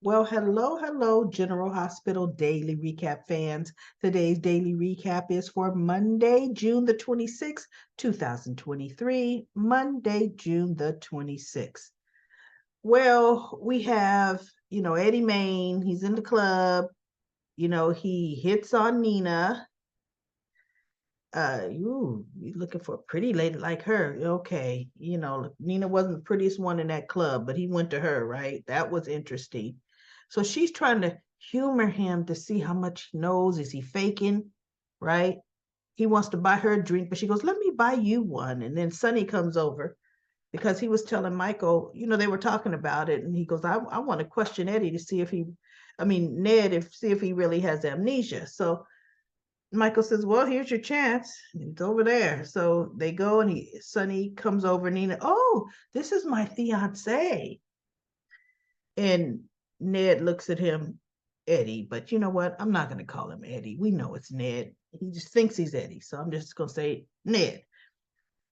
Well, hello, General Hospital Daily Recap fans. Today's daily recap is for Monday, June the 26th, 2023. Monday, June the 26th. Well, we have, Eddie Main. He's in the club. He hits on Nina. You looking for a pretty lady like her. Okay. Nina wasn't the prettiest one in that club, but he went to her, right? That was interesting. So she's trying to humor him to see how much he knows. Is he faking? Right? He wants to buy her a drink, but she goes, let me buy you one. And then Sonny comes over because he was telling Michael, they were talking about it. And he goes, I want to question Eddie to see if Ned, if see if he really has amnesia. So Michael says, well, here's your chance. It's over there. So they go and Sonny comes over, Nina, oh, this is my fiance. And Ned looks at him, Eddie, but you know what? I'm not going to call him Eddie. We know it's Ned. He just thinks he's Eddie. So I'm just going to say Ned.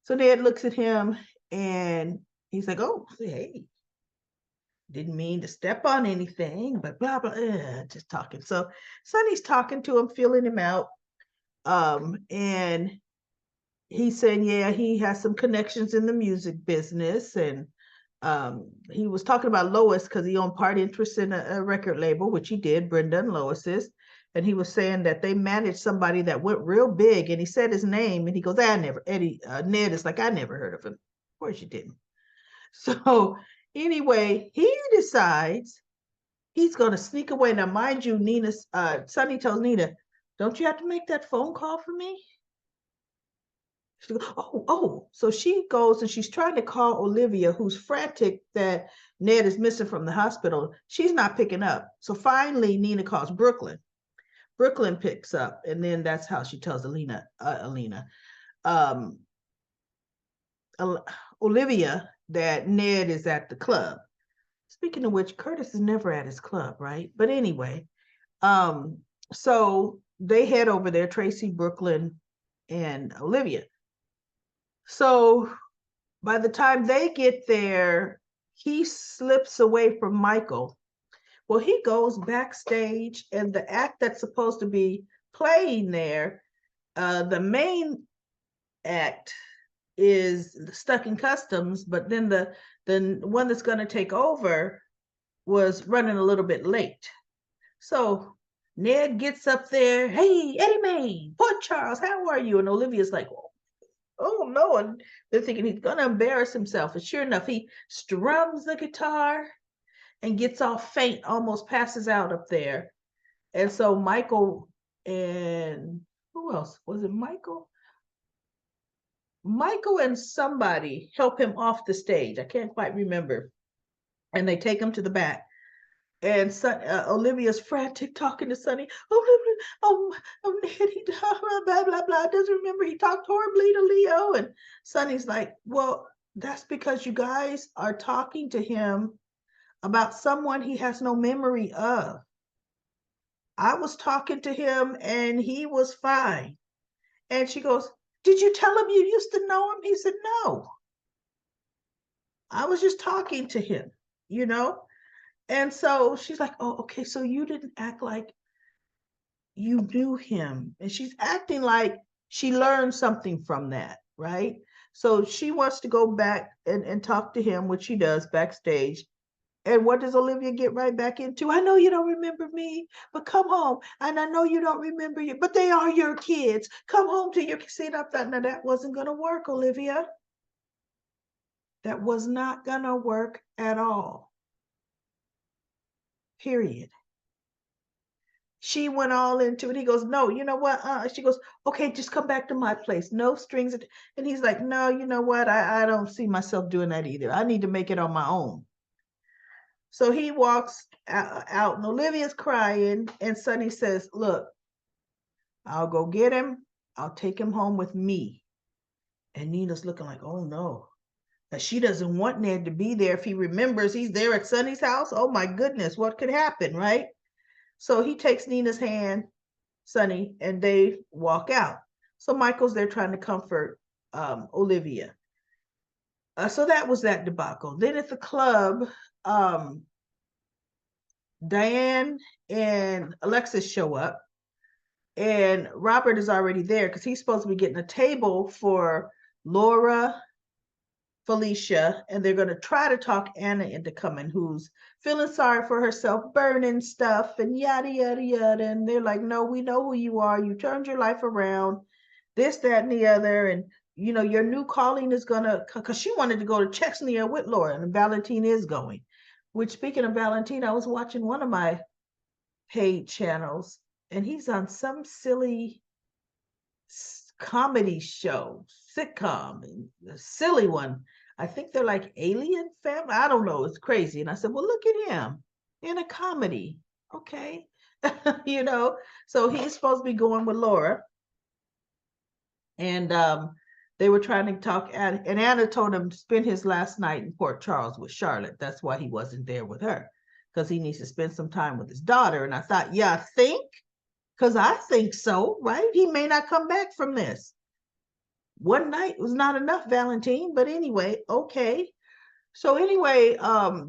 So Ned looks at him and he's like, oh, hey, didn't mean to step on anything, but blah, blah, just talking. So Sonny's talking to him, feeling him out. And he said, yeah, he has some connections in the music business. And he was talking about Lois because he owned part interest in a record label, which he did, Brenda and Lois's. And he was saying that they managed somebody that went real big. And he said his name, and he goes, I never, Eddie, Ned is like, I never heard of him. Of course you didn't. So anyway, he decides he's going to sneak away. Now, mind you, Sonny tells Nina, don't you have to make that phone call for me? She goes, oh. So she goes and she's trying to call Olivia, who's frantic that Ned is missing from the hospital. She's not picking up. So finally, Nina calls Brooklyn. Brooklyn picks up, and then that's how she tells Alina, um, Olivia that Ned is at the club. Speaking of which, Curtis is never at his club, right? But anyway, um, so they head over there, Tracy, Brooklyn, and Olivia. So by the time they get there, he slips away from Michael. Well, he goes backstage, and the act that's supposed to be playing there, the main act is stuck in customs, but then the one that's going to take over was running a little bit late. So Ned gets up there, hey, Eddie May, Port Charles, how are you? And Olivia's like, oh no, and they're thinking he's gonna embarrass himself. And sure enough, he strums the guitar and gets all faint, almost passes out up there. And so Michael and who else? Was it Michael? Michael and somebody help him off the stage. I can't quite remember. And they take him to the back. And Olivia's frantic talking to Sonny. Oh, Ned, he blah blah blah. Doesn't remember he talked horribly to Leo. And Sonny's like, well, that's because you guys are talking to him about someone he has no memory of. I was talking to him and he was fine. And she goes, did you tell him you used to know him? He said, no, I was just talking to him, you know? And so she's like, oh, okay, so you didn't act like you knew him. And she's acting like she learned something from that, right? So she wants to go back and talk to him, which she does backstage. And what does Olivia get right back into? I know you don't remember me, but come home. And I know you don't remember you, but they are your kids. Come home to your kids. See, I thought, now that wasn't going to work, Olivia. That was not going to work at all. Period. She went all into it. He goes, no, you know what? She goes, okay, just come back to my place. No strings. And he's like, no, you know what? I don't see myself doing that either. I need to make it on my own. So he walks out and Olivia's crying. And Sonny says, look, I'll go get him. I'll take him home with me. And Nina's looking like, oh no. Now, she doesn't want Ned to be there. If he remembers he's there at Sonny's house, oh my goodness, what could happen, right? So he takes Nina's hand, Sonny, and they walk out. So Michael's there trying to comfort Olivia. So that was that debacle. Then at the club, um, Diane and Alexis show up, and Robert is already there because he's supposed to be getting a table for Laura, Felicia, and they're going to try to talk Anna into coming, who's feeling sorry for herself, burning stuff, and yada, yada, yada. And they're like, no, we know who you are. You turned your life around, this, that, and the other. And, your new calling is going to, because she wanted to go to Chechnya with Laura, and Valentine is going. Which, speaking of Valentine, I was watching one of my paid channels, and he's on some silly comedy show, sitcom, a silly one. I think they're like Alien Family. I don't know. It's crazy. And I said, well, look at him in a comedy. Okay. you know, so he's supposed to be going with Laura. And they were trying to talk, and Anna told him to spend his last night in Port Charles with Charlotte. That's why he wasn't there with her, because he needs to spend some time with his daughter. And I thought, yeah, I think, because I think so, right? He may not come back from this. One night was not enough, Valentine, but anyway, okay. So anyway,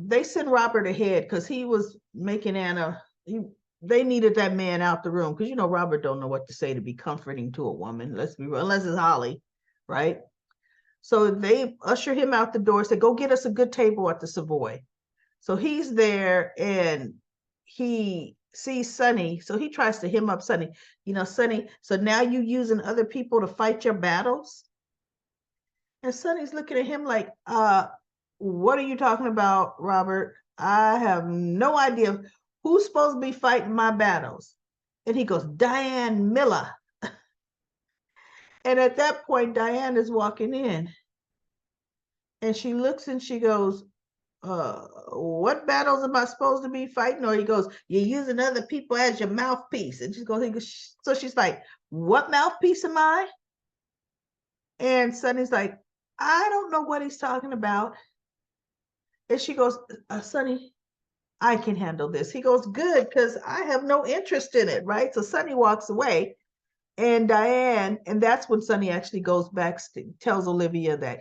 they sent Robert ahead because he was making Anna, they needed that man out the room because Robert don't know what to say to be comforting to a woman. Let's be real, unless it's Holly, right? So they usher him out the door, said, go get us a good table at the Savoy. So he's there and he sees Sonny. So he tries to hem up Sonny. Sonny, so now you using other people to fight your battles? And Sonny's looking at him like, what are you talking about, Robert? I have no idea who's supposed to be fighting my battles. And he goes, Diane Miller. And at that point, Diane is walking in. And she looks and she goes, what battles am I supposed to be fighting? Or he goes, you're using other people as your mouthpiece. And so she's like, what mouthpiece am I? And Sonny's like, I don't know what he's talking about. And she goes, Sonny, I can handle this. He goes, good, because I have no interest in it, right? So Sonny walks away, and Diane, and that's when Sonny actually goes back, tells Olivia that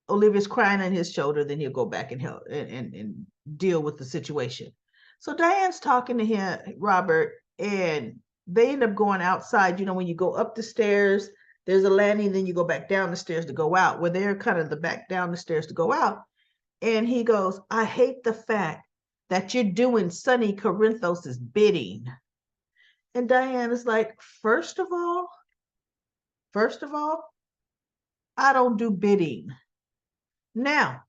Olivia's crying on his shoulder, then he'll go back and help and deal with the situation. So Diane's talking to him, Robert, and they end up going outside. When you go up the stairs, there's a landing, then you go back down the stairs to go out, where they're kind of the back down the stairs to go out. And he goes, I hate the fact that you're doing Sonny Corinthos's bidding. And Diane is like, first of all, I don't do bidding. Now,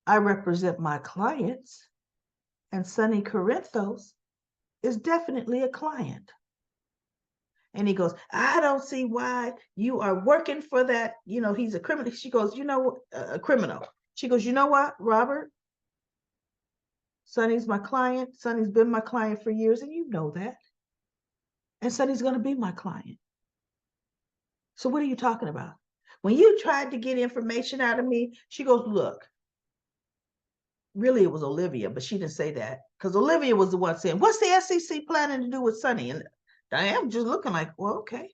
I represent my clients, and Sonny Corinthos is definitely a client. And he goes, I don't see why you are working for that. He's a criminal. She goes, a criminal. She goes, you know what, Robert? Sonny's my client. Sonny's been my client for years, and you know that. And Sonny's going to be my client. So what are you talking about? When you tried to get information out of me, she goes, look, really it was Olivia, but she didn't say that because Olivia was the one saying, what's the SEC planning to do with Sonny? And Diane was just looking like, well, okay.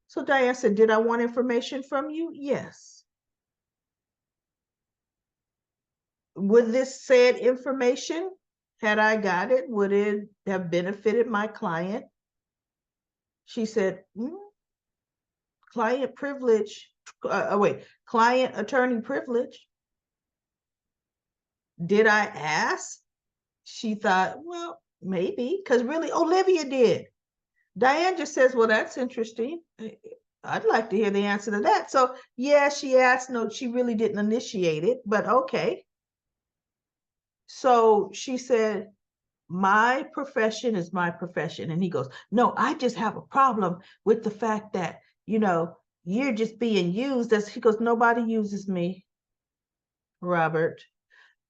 So Diane said, did I want information from you? Yes. Would this said information, had I got it, would it have benefited my client? She said, client privilege, client attorney privilege. Did I ask? She thought, well, maybe, because really Olivia did. Diane just says, well, that's interesting. I'd like to hear the answer to that. So yeah, she asked. No, she really didn't initiate it, but okay. So she said, my profession is my profession. And he goes, no, I just have a problem with the fact that, you're just being used. As he goes, nobody uses me, Robert,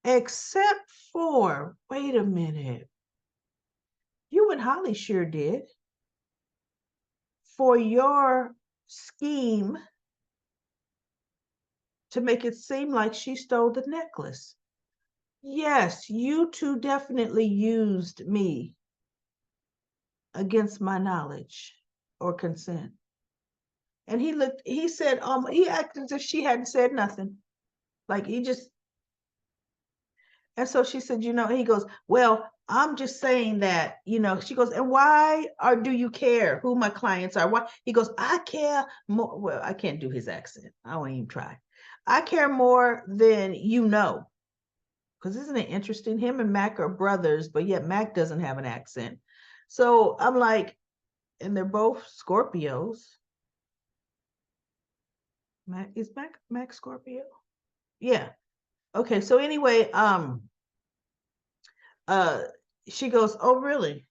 except for, wait a minute, you and Holly sure did, for your scheme to make it seem like she stole the necklace. Yes, you two definitely used me against my knowledge or consent. And he said, he acted as if she hadn't said nothing. Like he just, And so she said, he goes, well, I'm just saying that, she goes, and why do you care who my clients are? Why? He goes, I care more. Well, I can't do his accent. I won't even try. I care more than you know. Because isn't it interesting? Him and Mac are brothers, but yet Mac doesn't have an accent. So I'm like, and they're both Scorpios. Mac Scorpio? Yeah. Okay. So anyway, uh, she goes, oh, really?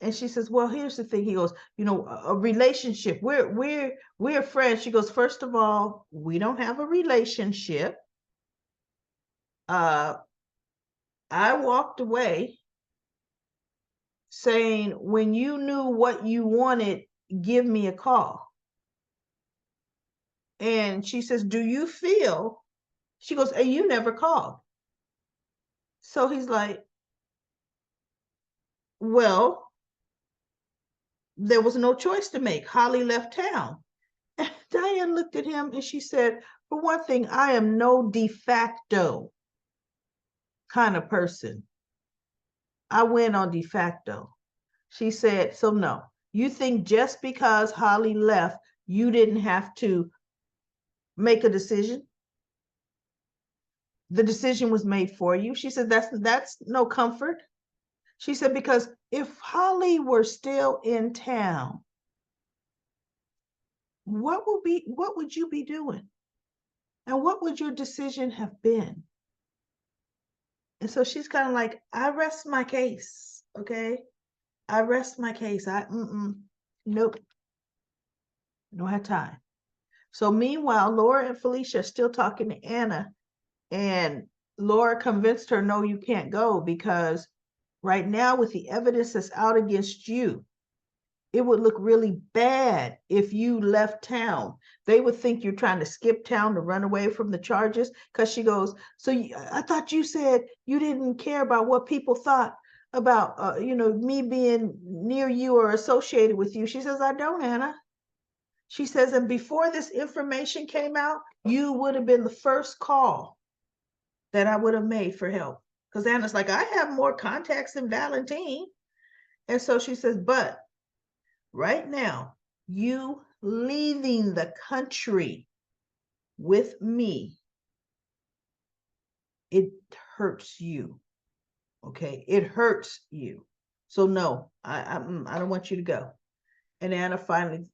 And she says, well, here's the thing. He goes, a relationship. We're friends. She goes, first of all, we don't have a relationship. I walked away saying, when you knew what you wanted, give me a call. And she says, do you feel? She goes, and you never called. So he's like, well, there was no choice to make. Holly left town. And Diane looked at him and she said, for one thing, I am no de facto kind of person. I went on de facto. She said, so no, you think just because Holly left, you didn't have to make a decision? The decision was made for you. She said, that's no comfort. She said, because if Holly were still in town, what would you be doing? And what would your decision have been? And so she's kind of like, I rest my case. Okay. I rest my case. Nope. Don't have time. So meanwhile, Laura and Felicia are still talking to Anna, and Laura convinced her, no, you can't go, because right now with the evidence that's out against you, it would look really bad if you left town. They would think you're trying to skip town to run away from the charges. Because she goes, so I thought you said you didn't care about what people thought about, me being near you or associated with you. She says, I don't, Anna. She says, and before this information came out, you would have been the first call that I would have made for help. Because Anna's like, I have more contacts than Valentine. And so she says, but right now, you leaving the country with me, it hurts you. Okay, it hurts you. So no, I don't want you to go. And Anna finally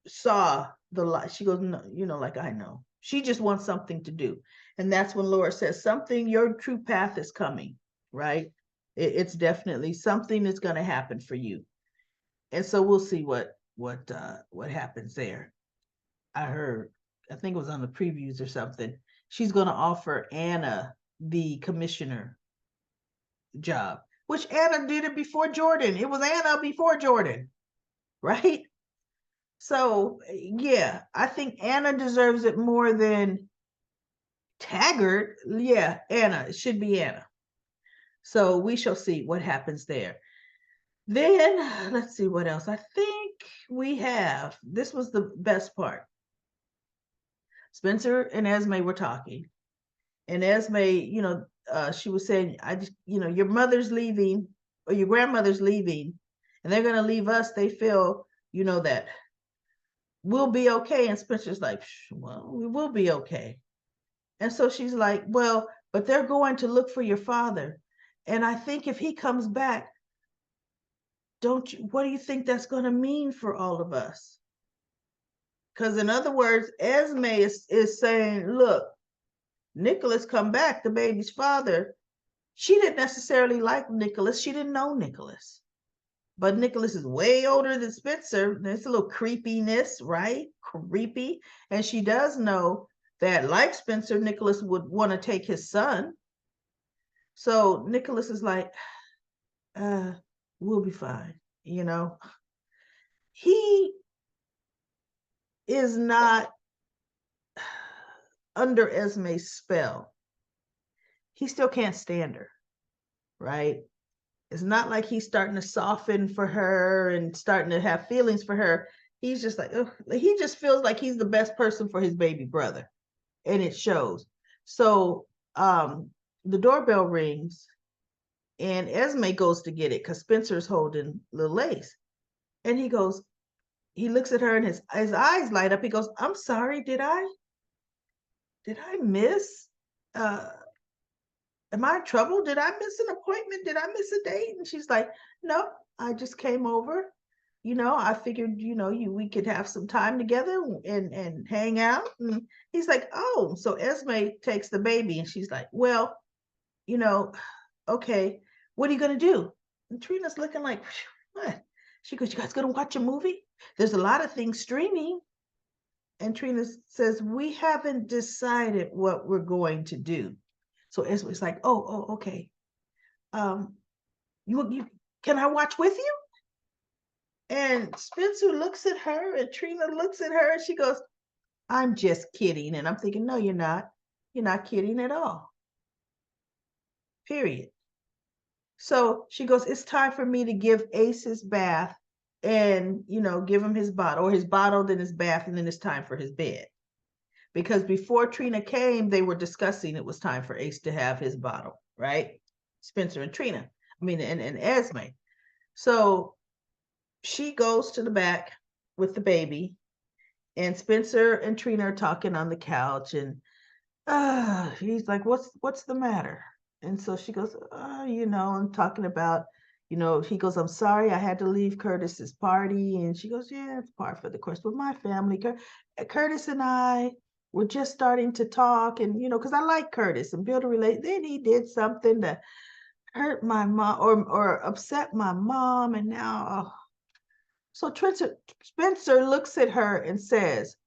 saw the light. She goes, no, like I know. She just wants something to do. And that's when Laura says, your true path is coming, right? It's definitely something that's going to happen for you. And so we'll see what happens there. I think it was on the previews or something. She's going to offer Anna the commissioner job, which Anna did it before Jordan. It was Anna before Jordan, right? So yeah, I think Anna deserves it more than Taggart. Yeah, Anna. It should be Anna. So we shall see what happens there. Then let's see what else. I think this was the best part. Spencer and Esme were talking, and Esme, she was saying, I just, your mother's leaving or your grandmother's leaving, and they're going to leave us. They feel, that we'll be okay. And Spencer's like, well, we will be okay. And so she's like, well, but they're going to look for your father. And I think if he comes back, what do you think that's going to mean for all of us? Because in other words, Esme is saying, look, Nicholas come back, the baby's father. She didn't necessarily like Nicholas. She didn't know Nicholas. But Nicholas is way older than Spencer. There's a little creepiness, right? Creepy. And she does know that, like Spencer, Nicholas would want to take his son. So Nicholas is like, we'll be fine. He is not under Esme's spell. He still can't stand her, right? It's not like he's starting to soften for her and starting to have feelings for her. He's just like, ugh. He just feels like he's the best person for his baby brother. And it shows. So the doorbell rings, and Esme goes to get it because Spencer's holding little Ace. And he looks at her and his eyes light up. He goes, I'm sorry, did I miss? Uh, am I in trouble? Did I miss an appointment? Did I miss a date? And she's like, no, I just came over. I figured, we could have some time together and hang out. And he's like, oh, so Esme takes the baby and she's like, well, you know, okay, what are you gonna do? And Trina's looking like, what? She goes, you guys gonna watch a movie? There's a lot of things streaming. And Trina says, we haven't decided what we're going to do. So Esme's like, oh, okay. Um, you can I watch with you? And Spencer looks at her and Trina looks at her and she goes, I'm just kidding. And I'm thinking, no, you're not. You're not kidding at all. Period. So she goes, it's time for me to give Ace his bath and, give him his bottle, or his bottle, then his bath, and then it's time for his bed. Because before Trina came, they were discussing it was time for Ace to have his bottle, right? Spencer and Trina, and Esme. So she goes to the back with the baby, and Spencer and Trina are talking on the couch, and he's like, what's the matter? And so she goes, I'm talking about, he goes, I'm sorry, I had to leave Curtis's party. And she goes, yeah, it's par for the course with my family. Curtis and I were just starting to talk, and, because I like Curtis and build a relate. Then he did something to hurt my mom or upset my mom. And now, so Spencer looks at her and says,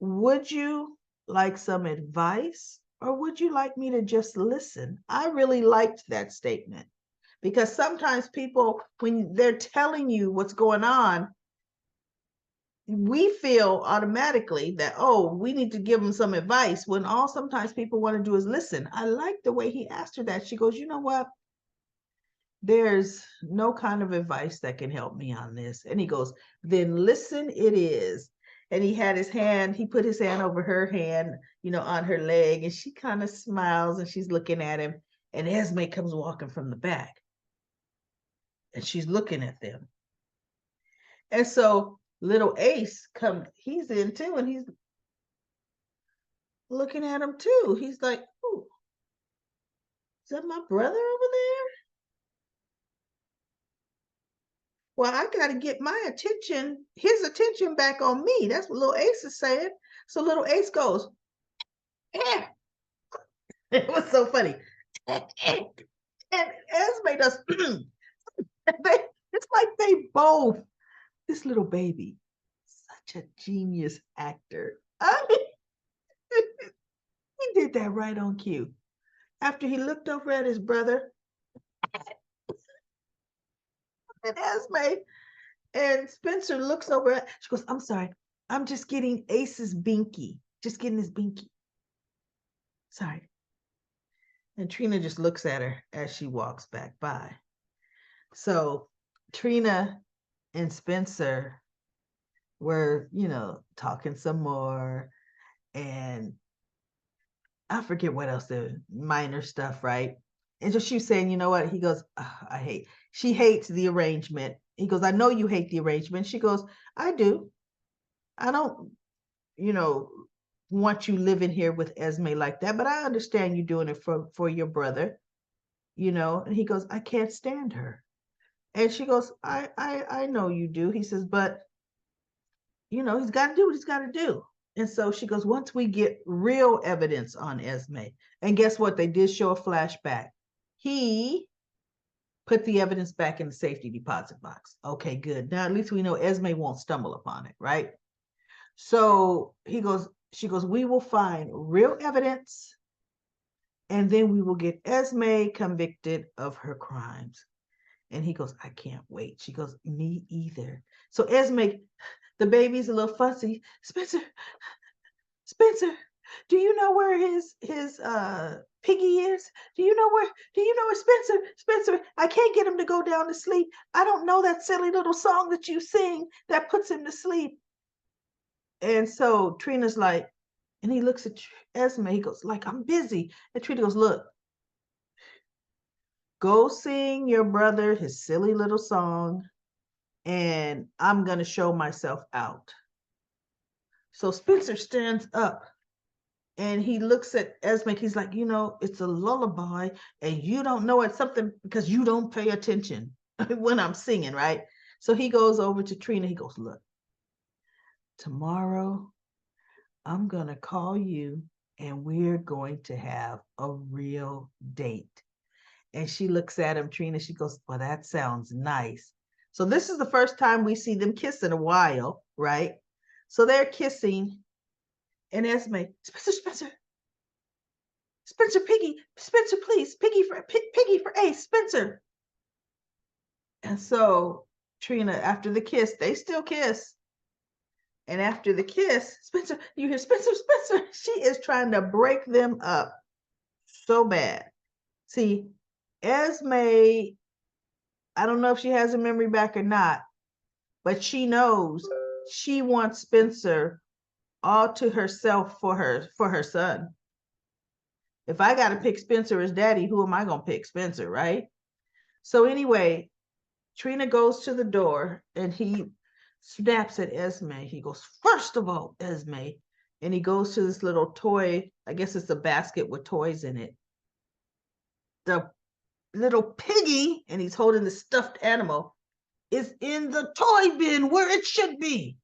would you like some advice, or would you like me to just listen? I really liked that statement because sometimes people, when they're telling you what's going on, we feel automatically that, oh, we need to give them some advice, when all sometimes people want to do is listen. I like the way he asked her that. She goes, you know what? There's no kind of advice that can help me on this. And he goes, then listen, it is. And he put his hand over her hand, on her leg, and she kind of smiles and she's looking at him. And Esme comes walking from the back and she's looking at them. And so little Ace he's in too, and he's looking at him too. He's like, ooh, is that my brother over there? Well, I got to get his attention back on me. That's what little Ace is saying. So little Ace goes, eh. It was so funny. And Esme does, it's like they both, this little baby, such a genius actor. I mean, he did that right on cue. After he looked over at his brother and Esme, and Spencer looks over at, she goes, I'm sorry, I'm just getting Ace's binky. Just getting his binky. Sorry. And Trina just looks at her as she walks back by. So Trina and Spencer were, talking some more. And I forget what else, the minor stuff, right? And so she was saying, you know what? He goes, oh, she hates the arrangement. He goes, I know you hate the arrangement. She goes, I do. I don't, you know, want you living here with Esme like that, but I understand you doing it for your brother, And he goes, I can't stand her. And she goes, I know you do. He says, but he's got to do what he's got to do. And so she goes, once we get real evidence on Esme, and guess what? They did show a flashback. He put the evidence back in the safety deposit box. Okay, good. Now at least we know Esme won't stumble upon it, right? So she goes, we will find real evidence, and then we will get Esme convicted of her crimes. And he goes, I can't wait. She goes, me either. So Esme, the baby's a little fussy. Spencer, do you know where his piggy is? Do you know where Spencer, I can't get him to go down to sleep. I don't know that silly little song that you sing that puts him to sleep. And so Trina's like, and he looks at Esme, he goes, like, I'm busy. And Trina goes, look, Go sing your brother his silly little song, and I'm going to show myself out. So Spencer stands up and he looks at Esme. He's like, it's a lullaby and you don't know it's something because you don't pay attention when I'm singing, right? So he goes over to Trina. He goes, look, tomorrow I'm going to call you and we're going to have a real date. And she looks at him, Trina. She goes, well, that sounds nice. So this is the first time we see them kiss in a while, right? So they're kissing. And Esme, Spencer, Piggy, Spencer, please, Piggy for Ace, Spencer. And so Trina, after the kiss, they still kiss. And after the kiss, Spencer, you hear Spencer. She is trying to break them up so bad. See, Esme, I don't know if she has a memory back or not, but she knows she wants Spencer all to herself for her son. If I got to pick Spencer as daddy, who am I going to pick? Spencer, right? So anyway, Trina goes to the door and he snaps at Esme. He goes, first of all, Esme. And he goes to this little toy. I guess it's a basket with toys in it. The little piggy, and he's holding the stuffed animal, is in the toy bin where it should be.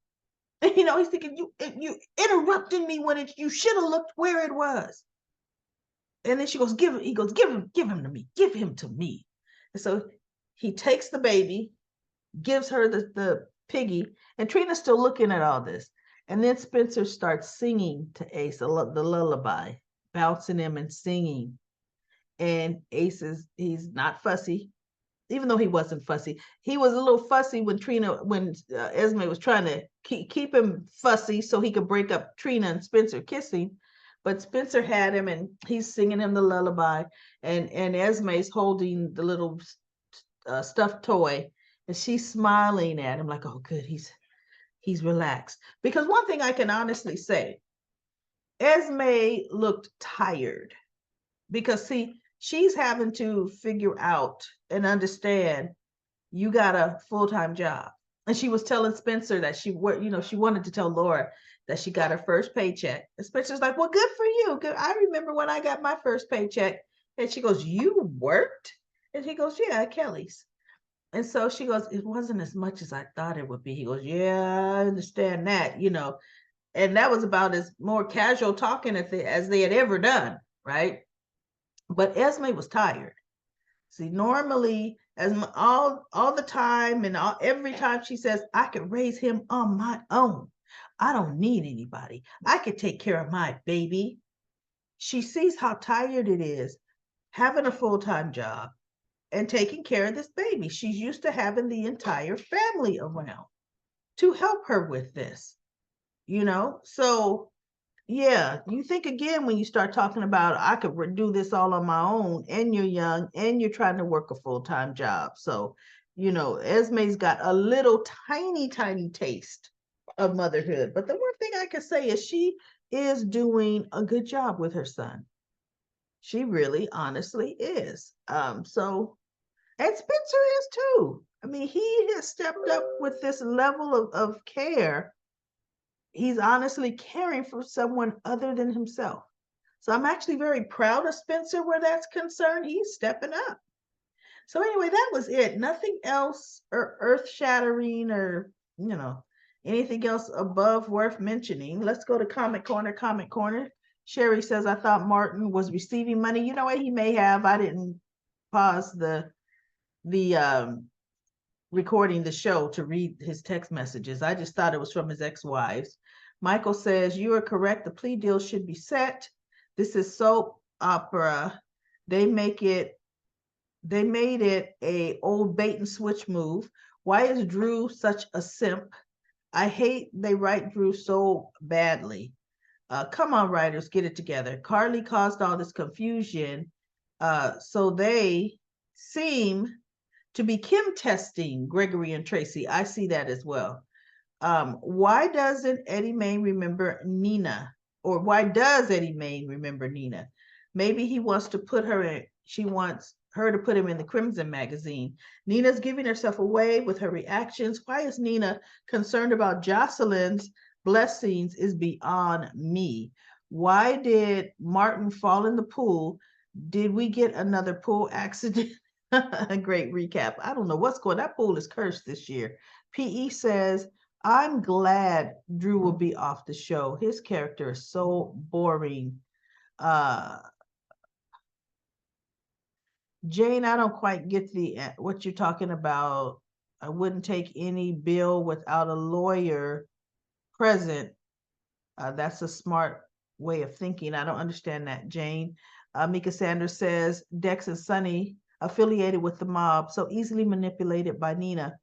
And, he's thinking, you interrupted me when you should have looked where it was. And then she goes, give him to me. And so he takes the baby, gives her the piggy, and Trina's still looking at all this. And then Spencer starts singing to Ace the lullaby, bouncing him and singing. And Ace he's not fussy, even though he wasn't fussy. He was a little fussy when Esme was trying to keep him fussy so he could break up Trina and Spencer kissing. But Spencer had him and he's singing him the lullaby, and Esme's holding the little stuffed toy, and she's smiling at him like, oh, good, he's relaxed. Because one thing I can honestly say, Esme looked tired because, see, she's having to figure out and understand you got a full-time job. And she was telling Spencer that she wanted to tell Laura that she got her first paycheck. And Spencer's like, well, good for you. Good. I remember when I got my first paycheck. And she goes, you worked? And he goes, yeah, at Kelly's. And so she goes, it wasn't as much as I thought it would be. He goes, yeah, I understand that, And that was about as more casual talking as they had ever done, right? But Esme was tired. See, normally, as all the time and every time she says, I can raise him on my own. I don't need anybody. I can take care of my baby. She sees how tired it is having a full-time job and taking care of this baby. She's used to having the entire family around to help her with this, So yeah, you think again when you start talking about I could do this all on my own, and you're young and you're trying to work a full-time job. So, Esme's got a little tiny, tiny taste of motherhood. But the one thing I can say is she is doing a good job with her son. She really honestly is. And Spencer is too. I mean, he has stepped up with this level of care. He's honestly caring for someone other than himself. So I'm actually very proud of Spencer where that's concerned. He's stepping up. So anyway, that was it. Nothing else or earth-shattering or, anything else above worth mentioning. Let's go to Comic Corner. Comic Corner. Sherry says, I thought Martin was receiving money. You know what? He may have. I didn't pause the recording the show to read his text messages. I just thought it was from his ex-wives. Michael says, you are correct. The plea deal should be set. This is soap opera. They made it a old bait and switch move. Why is Drew such a simp? I hate they write Drew so badly. Come on, writers, get it together. Carly caused all this confusion. So they seem to be Kim testing Gregory and Tracy. I see that as well. Why doesn't Eddie Main remember Nina? Or why does Eddie Main remember Nina? Maybe he wants to put her in, her to put him in the Crimson magazine. Nina's giving herself away with her reactions. Why is Nina concerned about Jocelyn's blessings is beyond me. Why did Martin fall in the pool? Did we get another pool accident? A great recap. I don't know what's going on. That pool is cursed this year. PE says, I'm glad Drew will be off the show. His character is so boring. Uh, Jane, I don't quite get the what you're talking about. I wouldn't take any bill without a lawyer present. That's a smart way of thinking. I don't understand that, Jane. Mika Sanders says Dex and Sonny affiliated with the mob, so easily manipulated by Nina.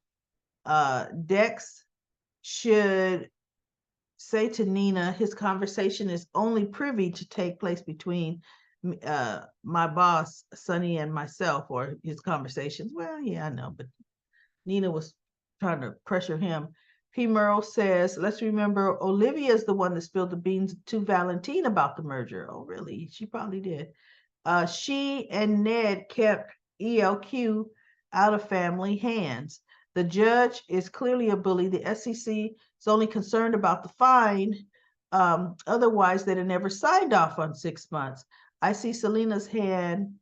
Dex should say to Nina his conversation is only privy to take place between my boss, Sonny, and myself, or his conversations. Well, yeah, I know, but Nina was trying to pressure him. P. Merle says, let's remember Olivia is the one that spilled the beans to Valentine about the merger. Oh, really? She probably did. She and Ned kept ELQ out of family hands. The judge is clearly a bully. The SEC is only concerned about the fine. Otherwise, they'd have never signed off on 6 months. I see Selena's hand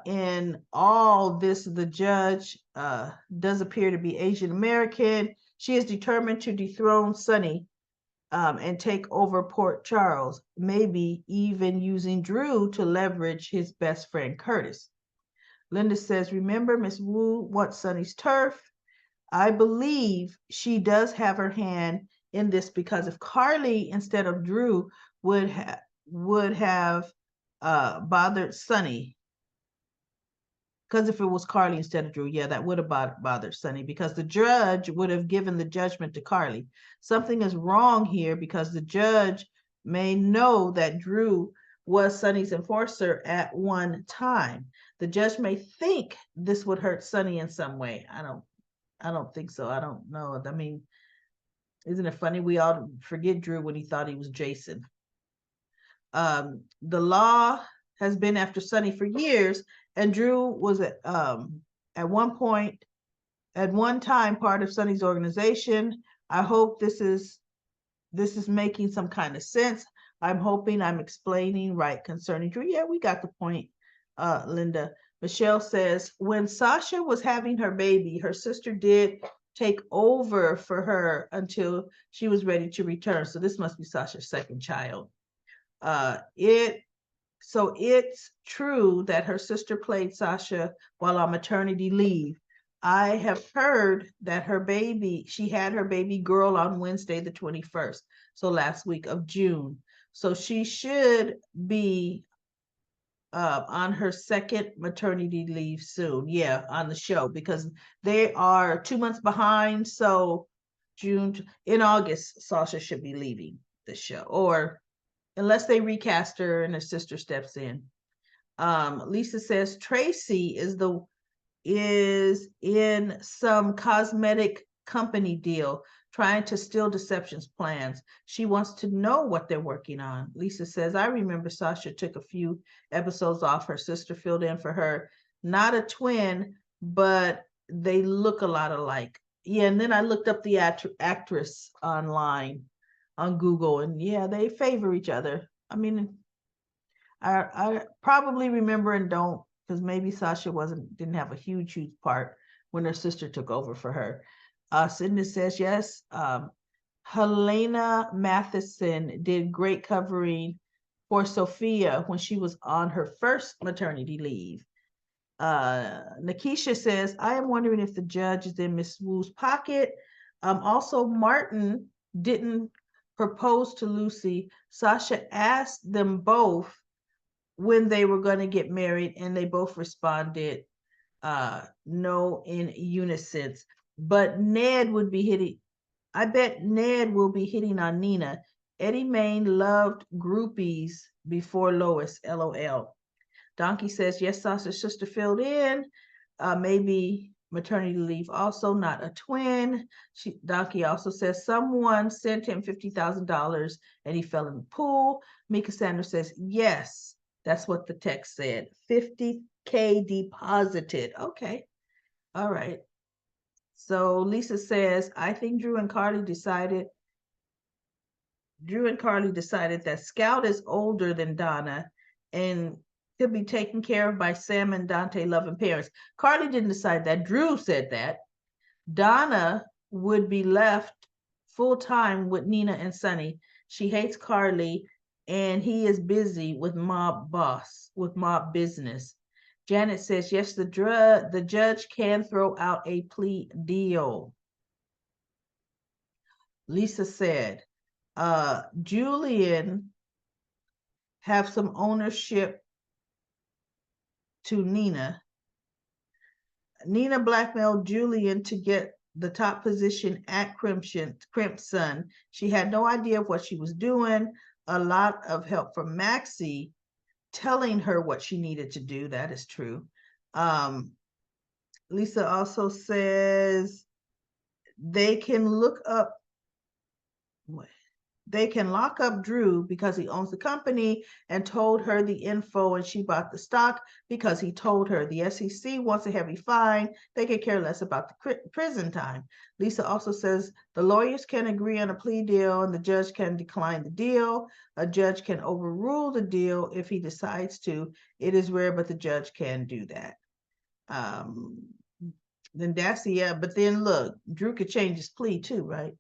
in all this. The judge does appear to be Asian American. She is determined to dethrone Sonny and take over Port Charles, maybe even using Drew to leverage his best friend Curtis. Linda says, remember, Miss Wu wants Sonny's turf. I believe she does have her hand in this because if Carly instead of Drew would have bothered Sonny, because if it was Carly instead of Drew, yeah, that would have bothered Sonny because the judge would have given the judgment to Carly. Something is wrong here because the judge may know that Drew was Sonny's enforcer at one time. The judge may think this would hurt Sonny in some way. I don't think so. I don't know. I mean, isn't it funny? We all forget Drew when he thought he was Jason. The law has been after Sonny for years, and Drew was at one time part of Sonny's organization. I hope this is making some kind of sense. I'm hoping I'm explaining right concerning Drew. Yeah, we got the point, Linda. Michelle says, when Sasha was having her baby, her sister did take over for her until she was ready to return. So this must be Sasha's second child. It's true that her sister played Sasha while on maternity leave. I have heard that she had her baby girl on Wednesday, the 21st, so last week of June. So she should be on her second maternity leave soon. Yeah, on the show because they are 2 months behind. So in August, Sasha should be leaving the show, or unless they recast her and her sister steps in. Lisa says Tracy is in some cosmetic company deal trying to steal Deception's plans. She wants to know what they're working on. Lisa says, I remember Sasha took a few episodes off. Her sister filled in for her. Not a twin, but they look a lot alike. Yeah, and then I looked up the actress online on Google, and yeah, they favor each other. I mean, I probably remember and don't, because maybe Sasha didn't have a huge part when her sister took over for her. Sydney says yes. Helena Matheson did great covering for Sophia when she was on her first maternity leave. Nakisha says, I am wondering if the judge is in Miss Wu's pocket. Also, Martin didn't propose to Lucy. Sasha asked them both when they were going to get married, and they both responded no in unison. But Ned would be hitting, I bet Ned will be hitting on Nina. Eddie Main loved groupies before Lois, LOL. Donkey says, yes, Sasha's sister filled in. Maybe maternity leave also, not a twin. Donkey also says someone sent him $50,000 and he fell in the pool. Mika Sanders says, yes, that's what the text said. $50,000. K deposited. Okay. All right. So Lisa says, I think Drew and Carly decided that Scout is older than Donna and could be taken care of by Sam and Dante loving parents. Carly didn't decide that. Drew said that. Donna would be left full time with Nina and Sonny. She hates Carly and he is busy with mob business. Janet says, yes, the judge can throw out a plea deal. Lisa said, Julian have some ownership to Nina. Nina blackmailed Julian to get the top position at Crimson. She had no idea of what she was doing. A lot of help from Maxie telling her what she needed to do. That is true. Lisa also says they can look up they can lock up Drew because he owns the company and told her the info and she bought the stock because he told her. The SEC wants a heavy fine. They could care less about the prison time. Lisa also says the lawyers can agree on a plea deal and the judge can decline the deal. A judge can overrule the deal if he decides to. It is rare, but the judge can do that. Then Dacia, but then look, Drew could change his plea too, right?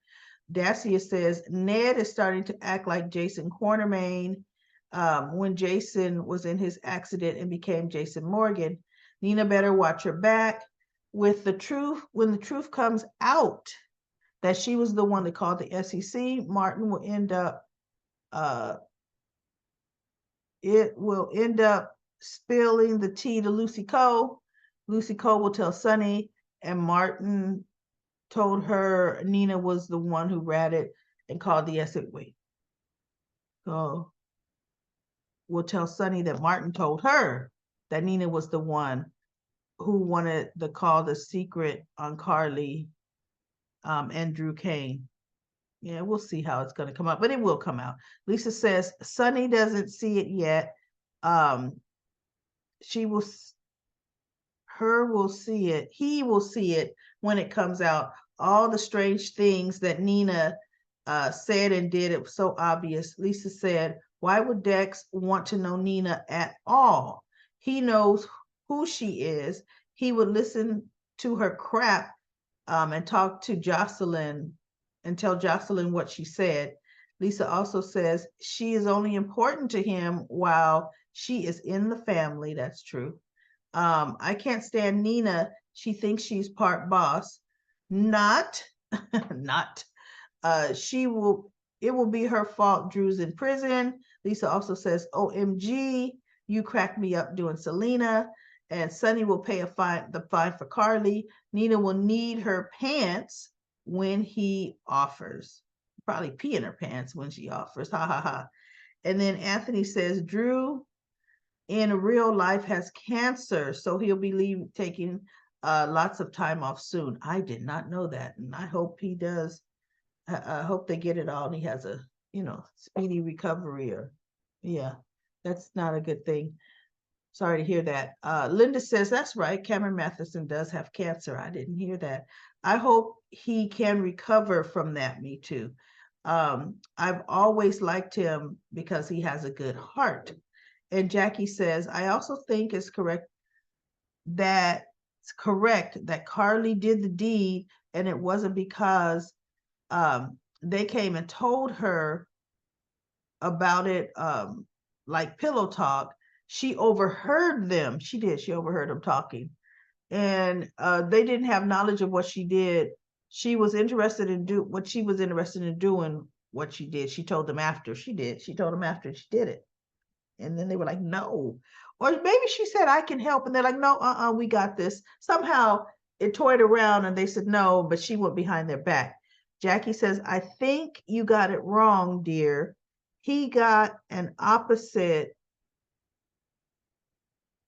Dacia says Ned is starting to act like Jason Quartermain when Jason was in his accident and became Jason Morgan. Nina better watch her back. When the truth comes out that she was the one that called the SEC, Martin will end up spilling the tea to Lucy Cole. Lucy Cole will tell Sonny, and Martin told her Nina was the one who ratted and called the SEC. So we'll tell Sonny that Martin told her that Nina was the one who wanted to call the secret on Carly and Drew Kane. Yeah, we'll see how it's going to come out, but it will come out. Lisa says Sonny doesn't see it yet. He will see it when it comes out. All the strange things that Nina said and did, it was so obvious. Lisa said, why would Dex want to know Nina at all? He knows who she is. He would listen to her crap and talk to Jocelyn and tell Jocelyn what she said. Lisa also says she is only important to him while she is in the family. That's true. I can't stand Nina. She thinks she's part boss. Not. It will be her fault Drew's in prison. Lisa also says, OMG, you cracked me up doing Selena. And Sonny will pay the fine for Carly. Nina will need her pants when he offers. Probably pee in her pants when she offers. Ha ha ha. And then Anthony says, Drew in real life has cancer, so he'll be taking lots of time off soon. I did not know that, and I hope he does. I hope they get it all and he has a speedy recovery. Or yeah, that's not a good thing. Sorry to hear that. Linda says that's right. Cameron Matheson does have cancer. I didn't hear that. I hope he can recover from that. Me too. I've always liked him because he has a good heart. And Jackie says, I also think it's correct that Carly did the deed and it wasn't because they came and told her about it like pillow talk. She overheard them. She overheard them talking. And they didn't have knowledge of what she did. She was interested in what she was interested in doing, what she did. She told them after she did. She told them after she did it. And then they were like, no. Or maybe she said, I can help. And they're like, no, we got this. Somehow it toyed around and they said no, but she went behind their back. Jackie says, I think you got it wrong, dear. He got an opposite.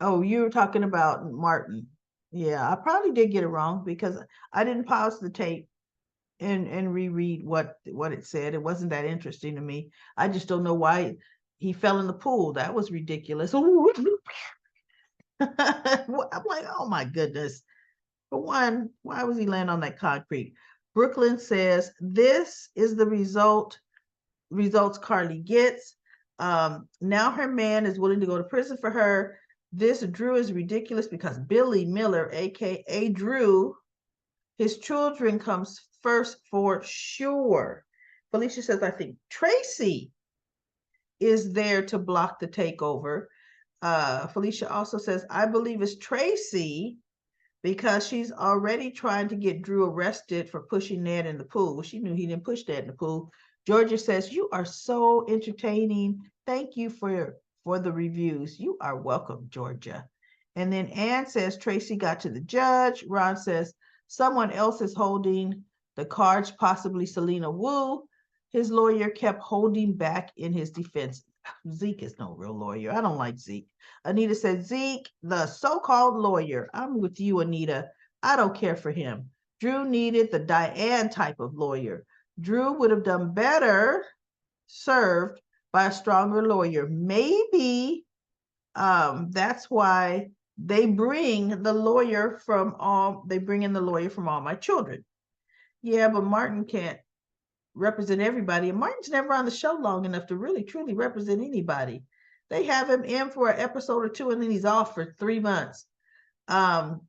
Oh, you were talking about Martin. Yeah, I probably did get it wrong because I didn't pause the tape and reread what it said. It wasn't that interesting to me. I just don't know why he fell in the pool. That was ridiculous. I'm like, oh my goodness. For one, why was he laying on that concrete? Brooklyn says this is the results Carly gets. Now her man is willing to go to prison for her. This Drew is ridiculous because Billy Miller, aka Drew, his children comes first for sure. Felicia says, I think Tracy is there to block the takeover. Felicia also says, I believe it's Tracy because she's already trying to get Drew arrested for pushing Ned in the pool. Well, she knew he didn't push Ned in the pool. Georgia says, you are so entertaining. Thank you for the reviews. You are welcome, Georgia. And then Ann says, Tracy got to the judge. Ron says, someone else is holding the cards, possibly Selena Wu. His lawyer kept holding back in his defense. Zeke is no real lawyer. I don't like Zeke. Anita said, Zeke, the so-called lawyer. I'm with you, Anita. I don't care for him. Drew needed the Diane type of lawyer. Drew would have done better served by a stronger lawyer. Maybe that's why they bring in the lawyer from all my children. Yeah, but Martin can't represent everybody. And Martin's never on the show long enough to really truly represent anybody. They have him in for an episode or two and then he's off for 3 months. And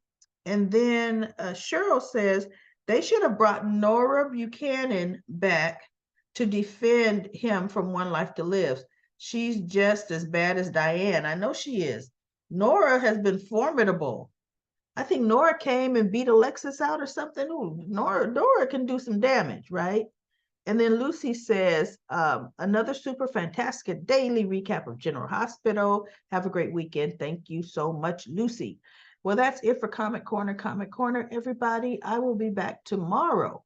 then Cheryl says they should have brought Nora Buchanan back to defend him from One Life to Live. She's just as bad as Diane. I know she is. Nora has been formidable. I think Nora came and beat Alexis out or something. Ooh, Nora can do some damage, right? And then Lucy says, another super fantastic daily recap of General Hospital. Have a great weekend. Thank you so much, Lucy. Well, that's it for Comic Corner, everybody. I will be back tomorrow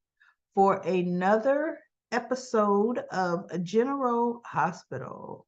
for another episode of General Hospital.